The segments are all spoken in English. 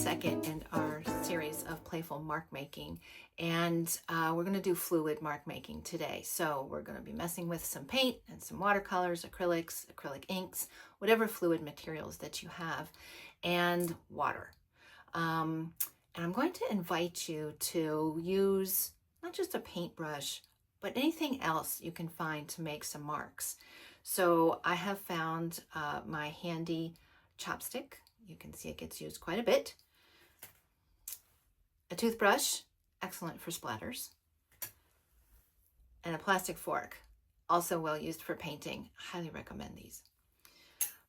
second in our series of playful mark making, and we're going to do fluid mark making today. So we're going to be messing with some paint and some watercolors, acrylics, acrylic inks, whatever fluid materials that you have, and water. And I'm going to invite you to use not just a paintbrush, but anything else you can find to make some marks. So I have found my handy chopstick. You can see it gets used quite a bit. A toothbrush, excellent for splatters. And a plastic fork, also well used for painting. Highly recommend these.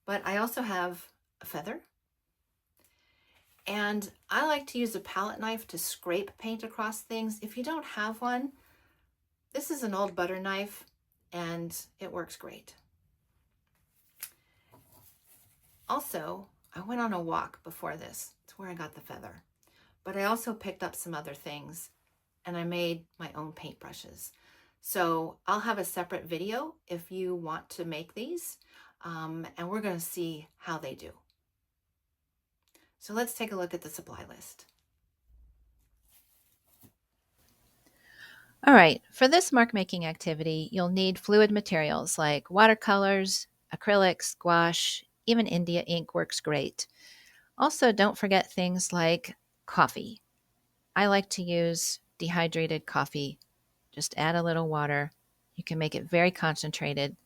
But I also have a feather. And I like to use a palette knife to scrape paint across things. If you don't have one, this is an old butter knife and it works great. Also, I went on a walk before this. It's where I got the feather. But I also picked up some other things and I made my own paintbrushes. So I'll have a separate video if you want to make these, and we're going to see how they do. So let's take a look at the supply list. All right, for this mark making activity, you'll need fluid materials like watercolors, acrylics, gouache, even India ink works great. Also, don't forget things like coffee. I like to use dehydrated coffee. Just add a little water. You can make it very concentrated,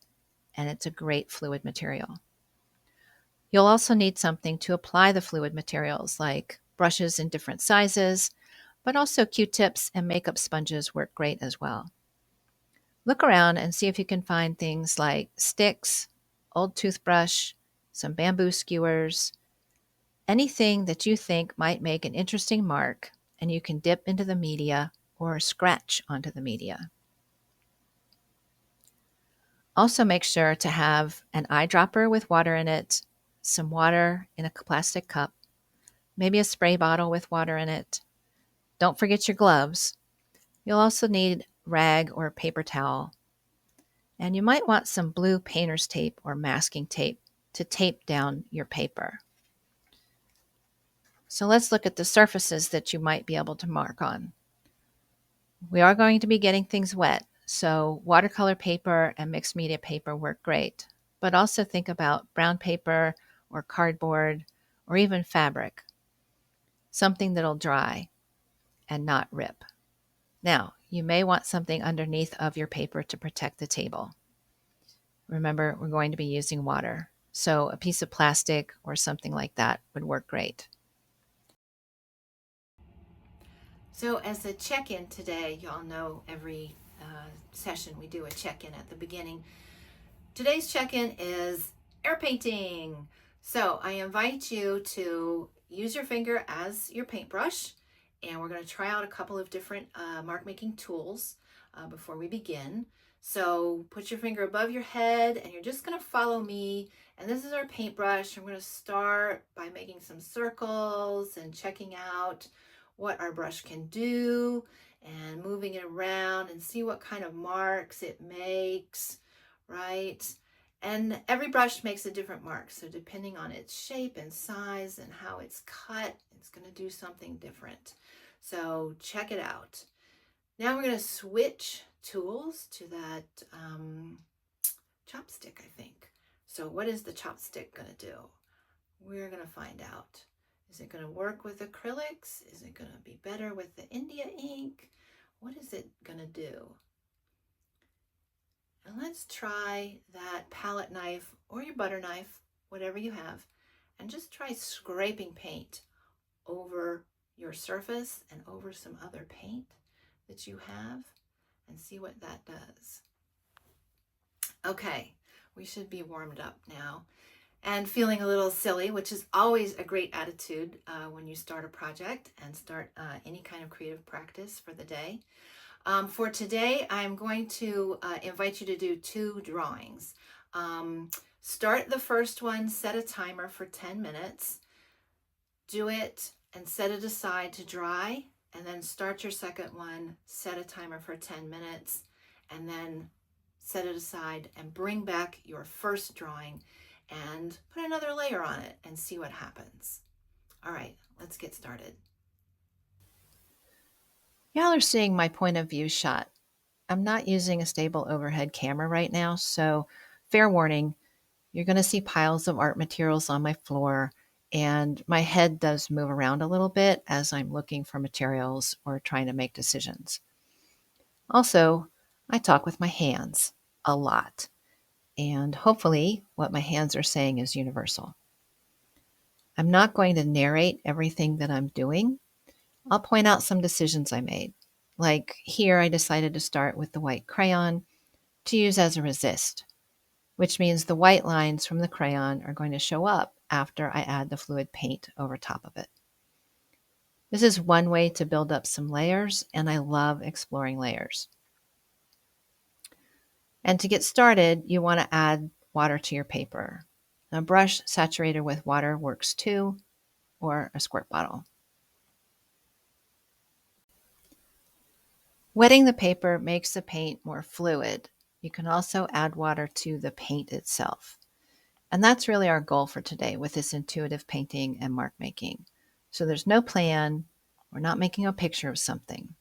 and it's a great fluid material. You'll also need something to apply the fluid materials like brushes in different sizes, but also Q-tips and makeup sponges work great as well. Look around and see if you can find things like sticks, old toothbrush, some bamboo skewers, anything that you think might make an interesting mark and you can dip into the media or scratch onto the media. Also make sure to have an eyedropper with water in it, some water in a plastic cup, maybe a spray bottle with water in it. Don't forget your gloves. You'll also need rag or paper towel. And you might want some blue painter's tape or masking tape to tape down your paper. So let's look at the surfaces that you might be able to mark on. We are going to be getting things wet, so watercolor paper and mixed media paper work great. But also think about brown paper or cardboard or even fabric, something that'll dry and not rip. Now, you may want something underneath of your paper to protect the table. Remember, we're going to be using water, so a piece of plastic or something like that would work great. So as a check-in today, y'all know every session we do a check-in at the beginning. Today's check-in is air painting. So I invite you to use your finger as your paintbrush, and we're going to try out a couple of different mark making tools before we begin. So put your finger above your head and you're just going to follow me. And this is our paintbrush. I'm going to start by making some circles and checking out what our brush can do and moving it around and see what kind of marks it makes, right? And every brush makes a different mark. So depending on its shape and size and how it's cut, it's going to do something different. So check it out. Now we're going to switch tools to that chopstick, I think. So what is the chopstick going to do? We're going to find out. Is it going to work with acrylics? Is it going to be better with the India ink? What is it going to do? And let's try that palette knife or your butter knife, whatever you have, and just try scraping paint over your surface and over some other paint that you have and see what that does. Okay, we should be warmed up now and feeling a little silly, which is always a great attitude when you start a project and start any kind of creative practice for the day. For today, I'm going to invite you to do 2 drawings. Start the first one, set a timer for 10 minutes, do it and set it aside to dry, and then start your second one, set a timer for 10 minutes, and then set it aside and bring back your first drawing and put another layer on it and see what happens. All right, let's get started. Y'all are seeing my point of view shot. I'm not using a stable overhead camera right now, so fair warning, you're going to see piles of art materials on my floor, and my head does move around a little bit as I'm looking for materials or trying to make decisions. Also, I talk with my hands a lot, and hopefully what my hands are saying is universal. I'm not going to narrate everything that I'm doing. I'll point out some decisions I made. Like here, I decided to start with the white crayon to use as a resist, which means the white lines from the crayon are going to show up after I add the fluid paint over top of it. This is one way to build up some layers, and I love exploring layers. And to get started, you want to add water to your paper. A brush saturated with water works too, or a squirt bottle. Wetting the paper makes the paint more fluid. You can also add water to the paint itself. And that's really our goal for today with this intuitive painting and mark making. So there's no plan. We're not making a picture of something.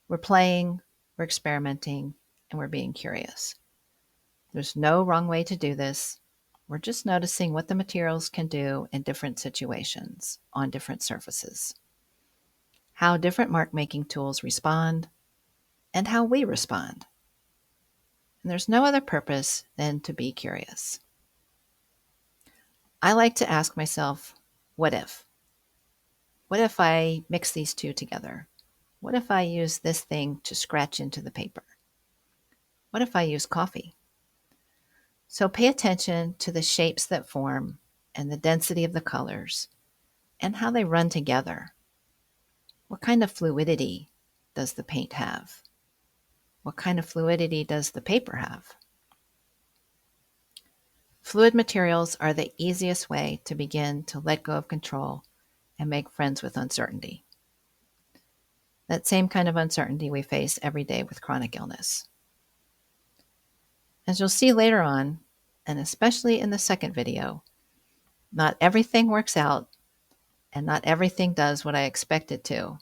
We're playing, we're experimenting, and we're being curious. There's no wrong way to do this. We're just noticing what the materials can do in different situations on different surfaces, how different mark making tools respond, and how we respond. And there's no other purpose than to be curious. I like to ask myself, what if? What if I mix these two together? What if I use this thing to scratch into the paper? What if I use coffee? So pay attention to the shapes that form and the density of the colors and how they run together. What kind of fluidity does the paint have? What kind of fluidity does the paper have? Fluid materials are the easiest way to begin to let go of control and make friends with uncertainty. That same kind of uncertainty we face every day with chronic illness. As you'll see later on, and especially in the second video, not everything works out and not everything does what I expect it to,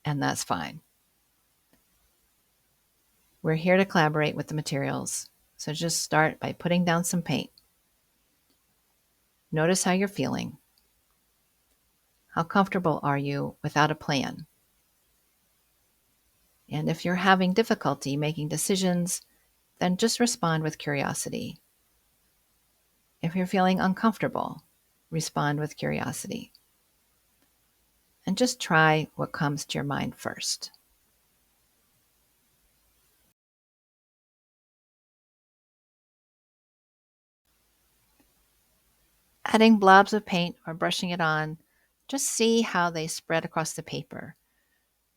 and that's fine. We're here to collaborate with the materials, so just start by putting down some paint. Notice how you're feeling. How comfortable are you without a plan? And if you're having difficulty making decisions, then just respond with curiosity. If you're feeling uncomfortable, respond with curiosity. And just try what comes to your mind first. Adding blobs of paint or brushing it on, just see how they spread across the paper.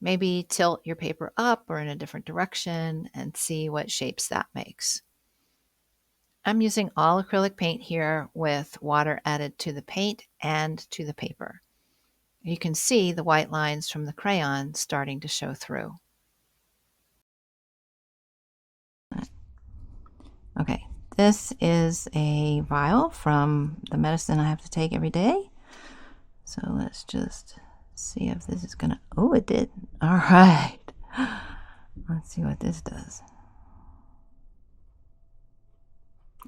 Maybe tilt your paper up or in a different direction and see what shapes that makes. I'm using all acrylic paint here with water added to the paint and to the paper. You can see the white lines from the crayon starting to show through. Okay, this is a vial from the medicine I have to take every day. So let's just see if this is gonna, oh, it did. All right. Let's see what this does.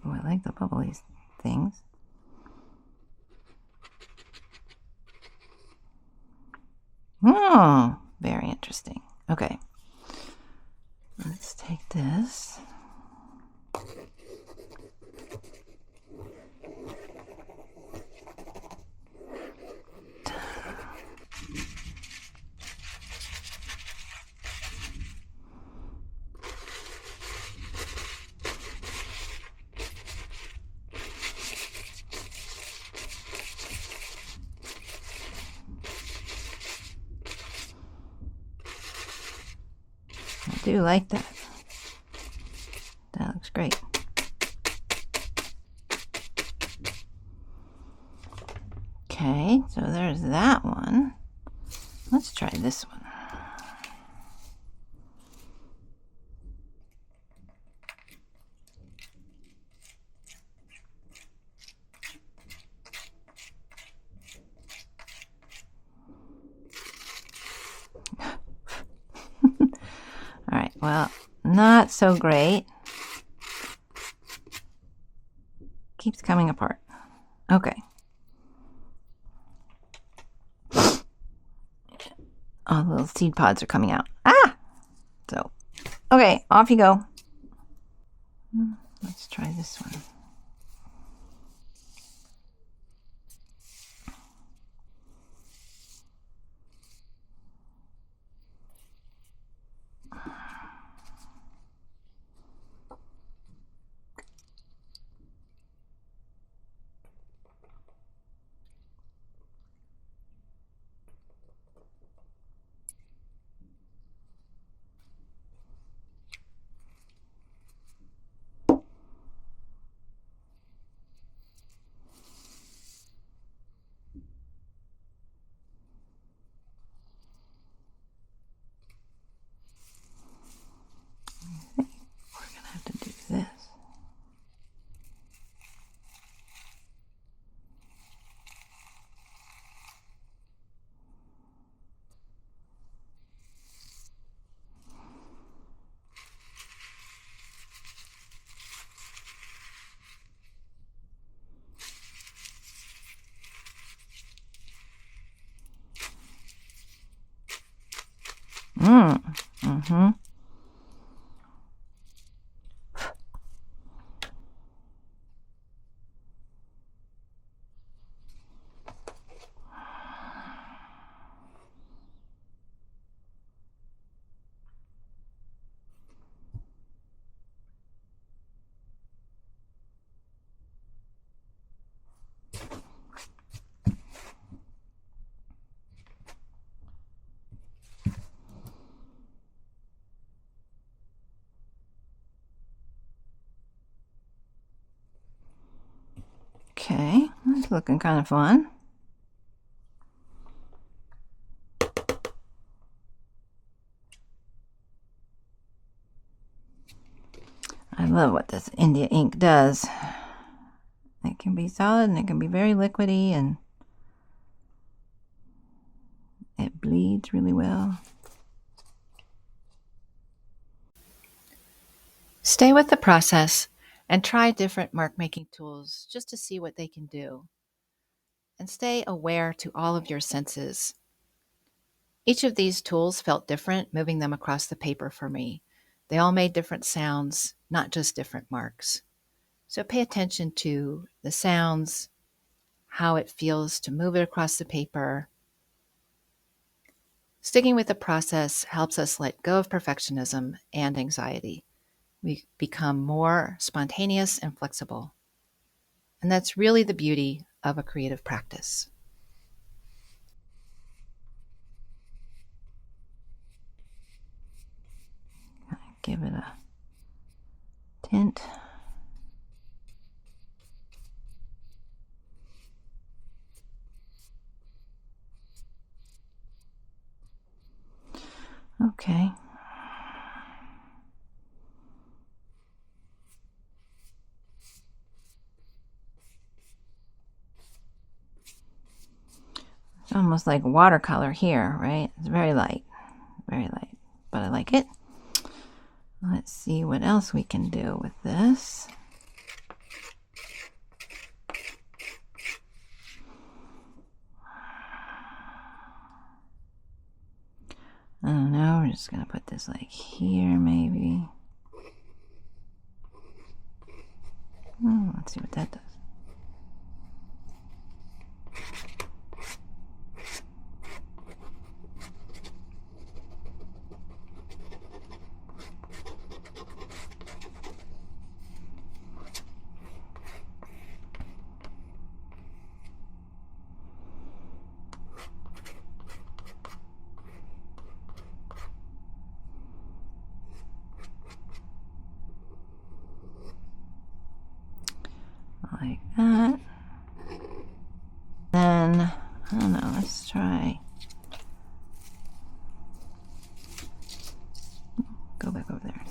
Oh, I like the bubbly things. Oh, very interesting. Okay. Let's take this. I do like that. That looks great. Okay, so there's that one. Let's try this one. well, not so great. Keeps coming apart. Okay. All the little seed pods are coming out. Ah! So, okay, off you go. Let's try this one. We're gonna have to do this. Mm-hmm. Okay, that's looking kind of fun. I love what this India ink does. It can be solid and it can be very liquidy, and it bleeds really well. Stay with the process and try different mark making tools just to see what they can do. And stay aware to all of your senses. Each of these tools felt different moving them across the paper for me. They all made different sounds, not just different marks. So pay attention to the sounds, how it feels to move it across the paper. Sticking with the process helps us let go of perfectionism and anxiety. We become more spontaneous and flexible. And that's really the beauty of a creative practice. Give it a tint. Okay. It's almost like watercolor here, right? It's very light, but I like it. Let's see what else we can do with this. I don't know, we're just gonna put this like here maybe. Let's see what that does. Like that. Then, I don't know, let's try. Go back over there.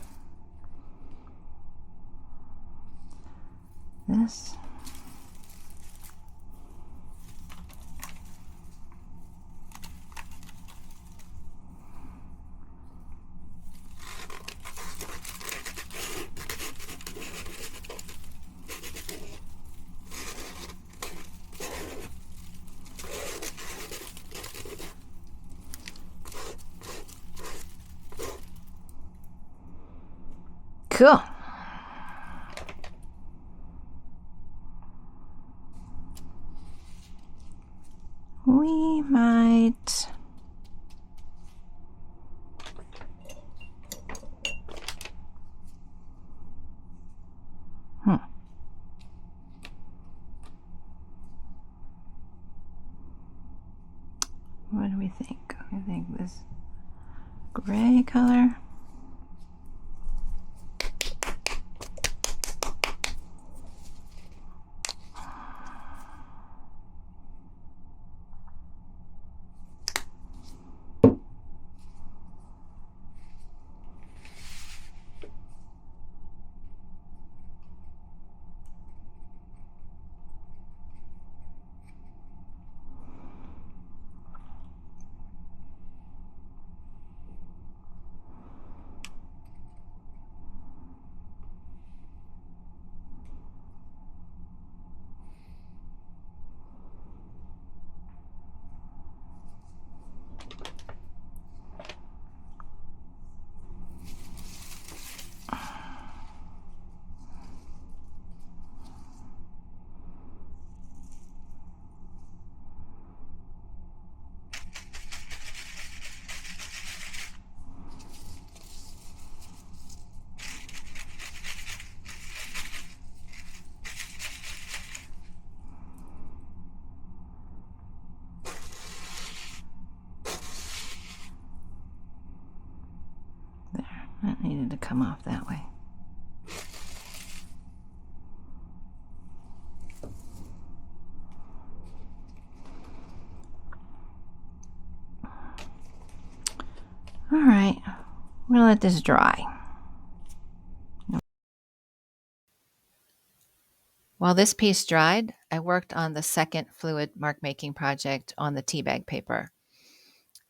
This. Cool. We might what do we think? I think this gray color. That needed to come off that way. All right, we'll let this dry. While this piece dried, I worked on the second fluid mark making project on the tea bag paper.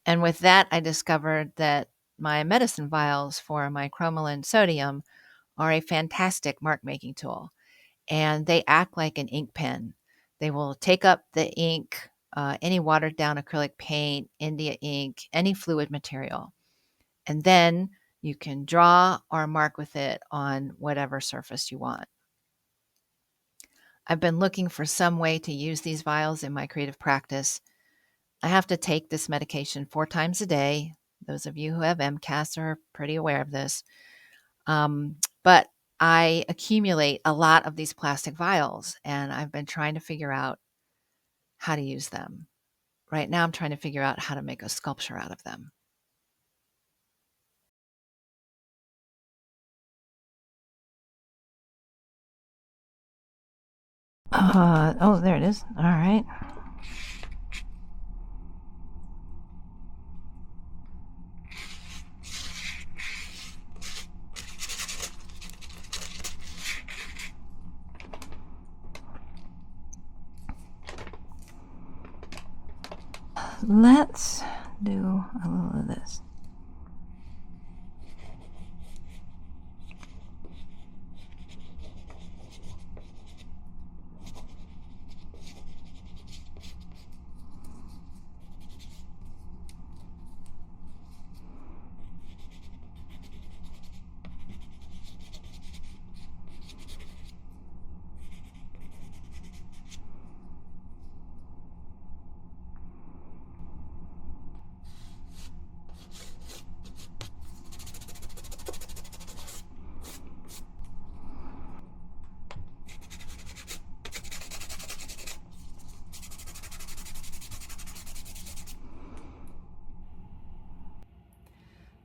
And with that, I discovered that my medicine vials for my chromalin sodium are a fantastic mark making tool. And they act like an ink pen. They will take up the ink, any watered down acrylic paint, India ink, any fluid material. And then you can draw or mark with it on whatever surface you want. I've been looking for some way to use these vials in my creative practice. I have to take this medication 4 times a day. Those of you who have MCAS are pretty aware of this. But I accumulate a lot of these plastic vials, and I've been trying to figure out how to use them. Right now, I'm trying to figure out how to make a sculpture out of them. Oh, there it is. All right. Let's do a little of this.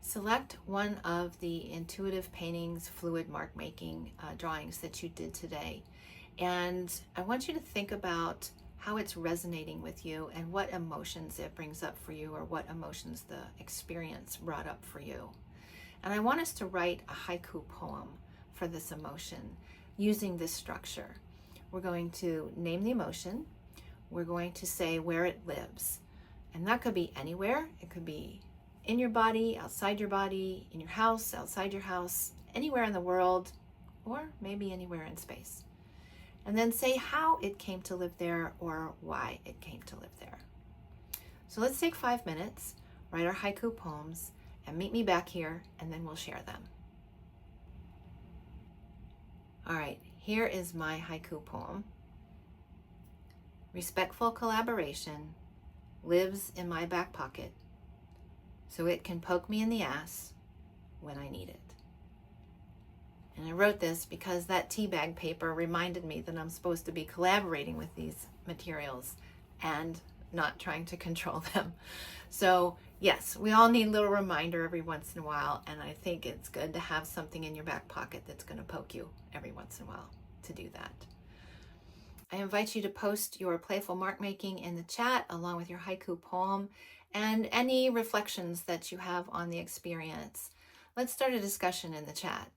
Select one of the intuitive paintings, fluid mark making drawings that you did today. And I want you to think about how it's resonating with you and what emotions it brings up for you, or what emotions the experience brought up for you. And I want us to write a haiku poem for this emotion using this structure. We're going to name the emotion. We're going to say where it lives. And that could be anywhere. It could be in your body, outside your body, in your house, outside your house, anywhere in the world, or maybe anywhere in space. And then say how it came to live there, or why it came to live there. So let's take 5 minutes, write our haiku poems, and meet me back here, and then we'll share them. All right, here is my haiku poem. Respectful collaboration lives in my back pocket, so it can poke me in the ass when I need it. And I wrote this because that tea bag paper reminded me that I'm supposed to be collaborating with these materials and not trying to control them. So yes, we all need a little reminder every once in a while, and I think it's good to have something in your back pocket that's going to poke you every once in a while to do that. I invite you to post your playful mark making in the chat along with your haiku poem and any reflections that you have on the experience. Let's start a discussion in the chat.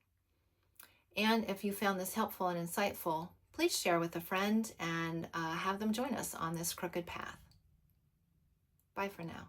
And if you found this helpful and insightful, please share with a friend and have them join us on this crooked path. Bye for now.